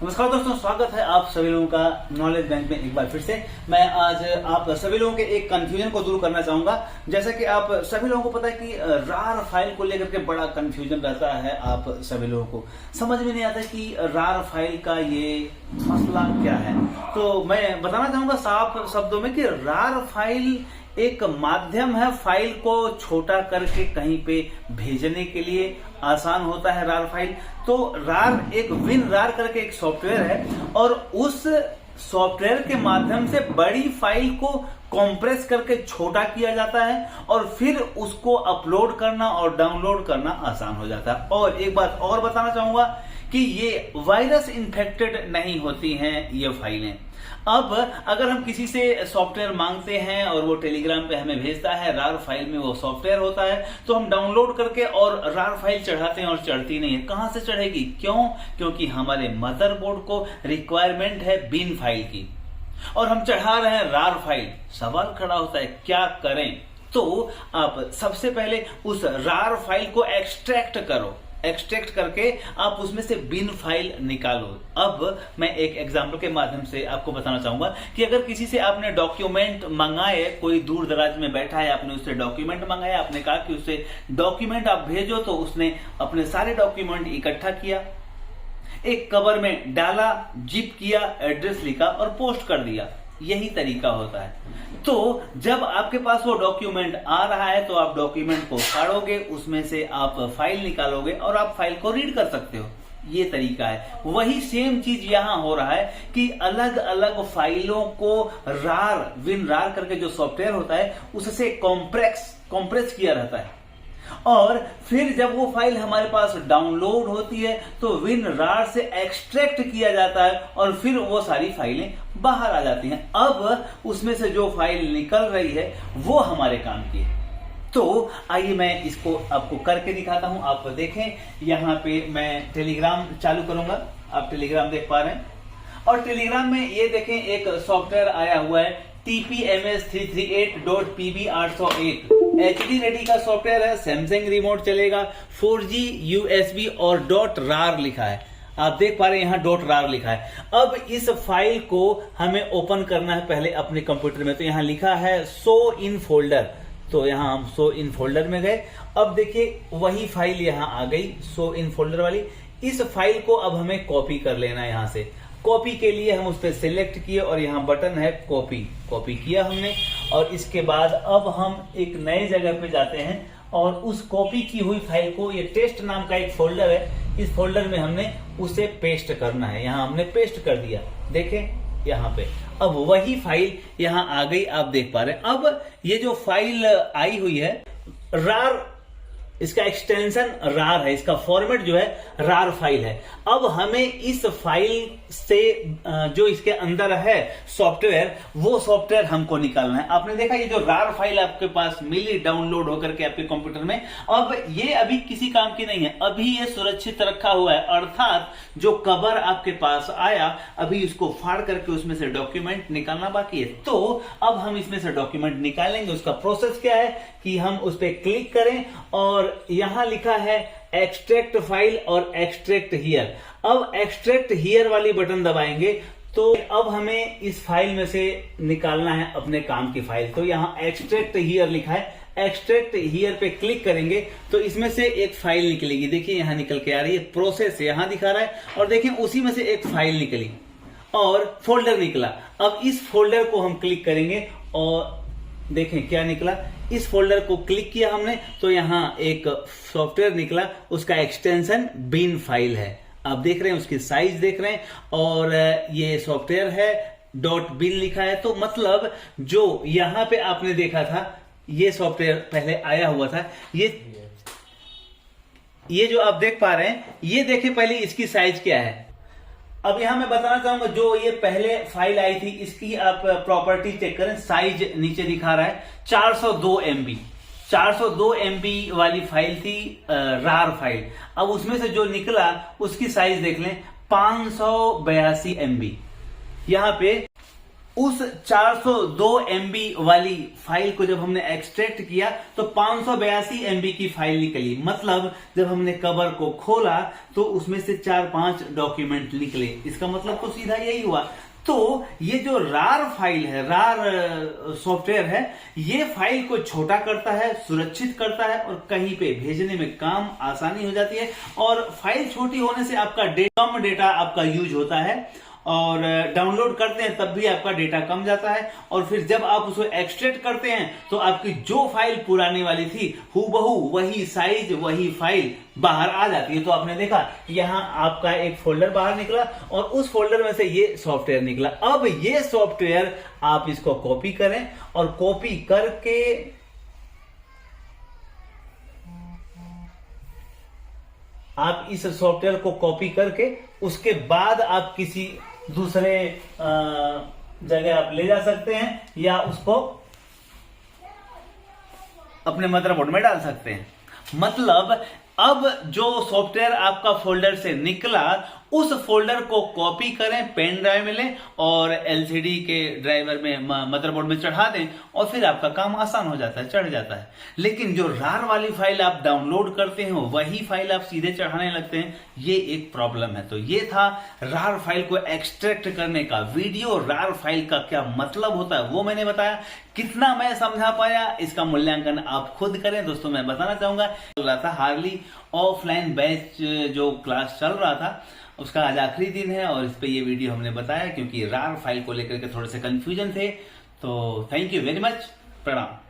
नमस्कार दोस्तों, स्वागत है आप सभी लोगों का नॉलेज बैंक में एक बार फिर से। मैं आज आप सभी लोगों के एक कंफ्यूजन को दूर करना चाहूंगा। जैसा कि आप सभी लोगों को पता है कि रार फाइल को लेकर के बड़ा कंफ्यूजन रहता है। आप सभी लोगों को समझ में नहीं आता कि रार फाइल का ये मसला क्या है। तो मैं बताना चाहूंगा साफ शब्दों में कि रार फाइल एक माध्यम है फाइल को छोटा करके कहीं पे भेजने के लिए। आसान होता है रार फाइल। तो रार एक विन रार करके एक सॉफ्टवेयर है और उस सॉफ्टवेयर के माध्यम से बड़ी फाइल को कॉम्प्रेस करके छोटा किया जाता है और फिर उसको अपलोड करना और डाउनलोड करना आसान हो जाता है। और एक बात और बताना चाहूंगा कि ये वायरस इन्फेक्टेड नहीं होती हैं ये फाइलें। अब अगर हम किसी से सॉफ्टवेयर मांगते हैं और वो टेलीग्राम पे हमें भेजता है, रार फाइल में वो सॉफ्टवेयर होता है, तो हम डाउनलोड करके और रार फाइल चढ़ाते हैं और चढ़ती नहीं है। कहां से चढ़ेगी? क्यों? क्योंकि हमारे मदरबोर्ड को रिक्वायरमेंट है बिन फाइल की और हम चढ़ा रहे हैं रार फाइल। सवाल खड़ा होता है क्या करें? तो आप सबसे पहले उस रार फाइल को एक्सट्रैक्ट करो। एक्सट्रैक्ट करके आप उसमें से बिन फाइल निकालो। अब मैं एक एग्जांपल के माध्यम से आपको बताना चाहूंगा कि अगर किसी से आपने डॉक्यूमेंट मंगाए, कोई दूर दराज में बैठा है, आपने उससे डॉक्यूमेंट मंगाए, आपने कहा कि उससे डॉक्यूमेंट आप भेजो, तो उसने अपने सारे डॉक्यूमेंट इकट्ठा किया, एक कवर में डाला, जिप किया, एड्रेस लिखा और पोस्ट कर दिया। यही तरीका होता है। तो जब आपके पास वो डॉक्यूमेंट आ रहा है तो आप डॉक्यूमेंट को फाड़ोगे, उसमें से आप फाइल निकालोगे और आप फाइल को रीड कर सकते हो। ये तरीका है। वही सेम चीज यहां हो रहा है कि अलग अलग फाइलों को रार विन रार करके जो सॉफ्टवेयर होता है उससे कॉम्प्रेस किया रहता है और फिर जब वो फाइल हमारे पास डाउनलोड होती है तो विन रार से एक्सट्रैक्ट किया जाता है और फिर वो सारी फाइलें बाहर आ जाती हैं। अब उसमें से जो फाइल निकल रही है वो हमारे काम की है। तो आइए मैं इसको आपको करके दिखाता हूं। आप देखें, यहाँ पे मैं टेलीग्राम चालू करूंगा। आप टेलीग्राम देख पा रहे हैं और टेलीग्राम में ये देखें एक सॉफ्टवेयर आया हुआ है TPMS338.pb801। HD रेडी का सॉफ्टवेयर है, सैमसंग रिमोट चलेगा, 4G USB और .rar लिखा है। आप देख पा रहे हैं यहाँ .rar लिखा है। अब इस फाइल को हमें ओपन करना है पहले अपने कंप्यूटर में। तो यहाँ लिखा है शो इन फोल्डर, तो यहाँ हम शो इन फोल्डर में गए। अब देखिए वही फाइल यहाँ आ गई, शो इन फोल्डर वाली। इस फाइल को अब हमें कॉपी कर लेना है। यहाँ से कॉपी के लिए हम उस पर सिलेक्ट किए और यहाँ बटन है कॉपी किया हमने। और इसके बाद अब हम एक नए जगह पे जाते हैं और उस कॉपी की हुई फाइल को, ये टेस्ट नाम का एक फोल्डर है, इस फोल्डर में हमने उसे पेस्ट करना है। यहाँ हमने पेस्ट कर दिया, देखें यहाँ पे। अब वही फाइल यहाँ आ गई, आप देख पा रहे हैं। अब ये जो फाइल आई हुई है रार, इसका एक्सटेंशन रार है, इसका फॉर्मेट जो है रार फाइल है। अब हमें इस फाइल से जो इसके अंदर है सॉफ्टवेयर, वो सॉफ्टवेयर हमको निकालना है। आपने देखा ये जो रार फाइल आपके पास मिली डाउनलोड होकर के आपके कंप्यूटर में, अब ये अभी किसी काम की नहीं है, अभी ये सुरक्षित रखा हुआ है। अर्थात जो कवर आपके पास आया, अभी उसको फाड़ करके उसमें से डॉक्यूमेंट निकालना बाकी है। तो अब हम इसमें से डॉक्यूमेंट निकालेंगे। उसका प्रोसेस क्या है कि हम उस पर क्लिक करें और यहां लिखा है एक्सट्रैक्ट फाइल और एक्सट्रैक्ट हियर। अब एक्सट्रैक्ट हियर वाली बटन दबाएंगे तो अब हमें इस फाइल में से निकालना है अपने काम की फाइल। तो यहां एक्सट्रैक्ट हियर लिखा है, एक्सट्रैक्ट हियर पे क्लिक करेंगे तो इसमें से एक फाइल निकलेगी। देखिए यहां निकल के आ रही है, प्रोसेस यहां दिखा रहा है और देखिए उसी में से एक फाइल निकली और फोल्डर निकला। अब इस फोल्डर को हम क्लिक करेंगे और देखें क्या निकला। इस फोल्डर को क्लिक किया हमने तो यहां एक सॉफ्टवेयर निकला, उसका एक्सटेंशन बिन फाइल है। आप देख रहे हैं, उसकी साइज देख रहे हैं और ये सॉफ्टवेयर है .bin लिखा है। तो मतलब जो यहां पे आपने देखा था ये सॉफ्टवेयर पहले आया हुआ था, ये जो आप देख पा रहे हैं, ये देखें पहले इसकी साइज क्या है। अब यहां मैं बताना चाहूंगा जो ये पहले फाइल आई थी इसकी आप प्रॉपर्टी चेक करें। साइज नीचे दिखा रहा है 402 MB। 402 MB वाली फाइल थी रार फाइल। अब उसमें से जो निकला उसकी साइज देख लें 582 MB। यहां पे उस 402 MB वाली फाइल को जब हमने एक्सट्रैक्ट किया तो 582 MB की फाइल निकली। मतलब जब हमने कवर को खोला तो उसमें से 4-5 डॉक्यूमेंट निकले। इसका मतलब तो सीधा यही हुआ। तो ये जो रार फाइल है, रार सॉफ्टवेयर है, ये फाइल को छोटा करता है, सुरक्षित करता है और कहीं पे भेजने में काम आसानी हो जाती है। और फाइल छोटी होने से आपका कम डेटा आपका यूज होता है और डाउनलोड करते हैं तब भी आपका डेटा कम जाता है। और फिर जब आप उसको एक्सट्रैक्ट करते हैं तो आपकी जो फाइल पुराने वाली थी हूबहू वही साइज वही फाइल बाहर आ जाती है। तो आपने देखा यहां आपका एक फोल्डर बाहर निकला और उस फोल्डर में से ये सॉफ्टवेयर निकला। अब ये सॉफ्टवेयर आप इसको कॉपी करें और कॉपी करके आप इस सॉफ्टवेयर को कॉपी करके उसके बाद आप किसी दूसरे जगह आप ले जा सकते हैं या उसको अपने मदरबोर्ड में डाल सकते हैं। मतलब अब जो सॉफ्टवेयर आपका फोल्डर से निकला उस फोल्डर को कॉपी करें, पेन ड्राइव में लें और एलसीडी के ड्राइवर में मदरबोर्ड में चढ़ा दें और फिर आपका काम आसान हो जाता है, चढ़ जाता है। लेकिन जो रार वाली फाइल आप डाउनलोड करते हैं वही फाइल आप सीधे चढ़ाने लगते हैं, ये एक प्रॉब्लम है। तो ये था रार फाइल को एक्सट्रैक्ट करने का वीडियो। रार फाइल का क्या मतलब होता है वो मैंने बताया। कितना मैं समझा पाया इसका मूल्यांकन आप खुद करें। दोस्तों मैं बताना चाहूंगा चल रहा था हार्ली ऑफलाइन बैच जो क्लास चल रहा था उसका आज आखिरी दिन है और इस पे ये वीडियो हमने बताया क्योंकि रार फाइल को लेकर के थोड़े से कंफ्यूजन थे। तो थैंक यू वेरी मच, प्रणाम।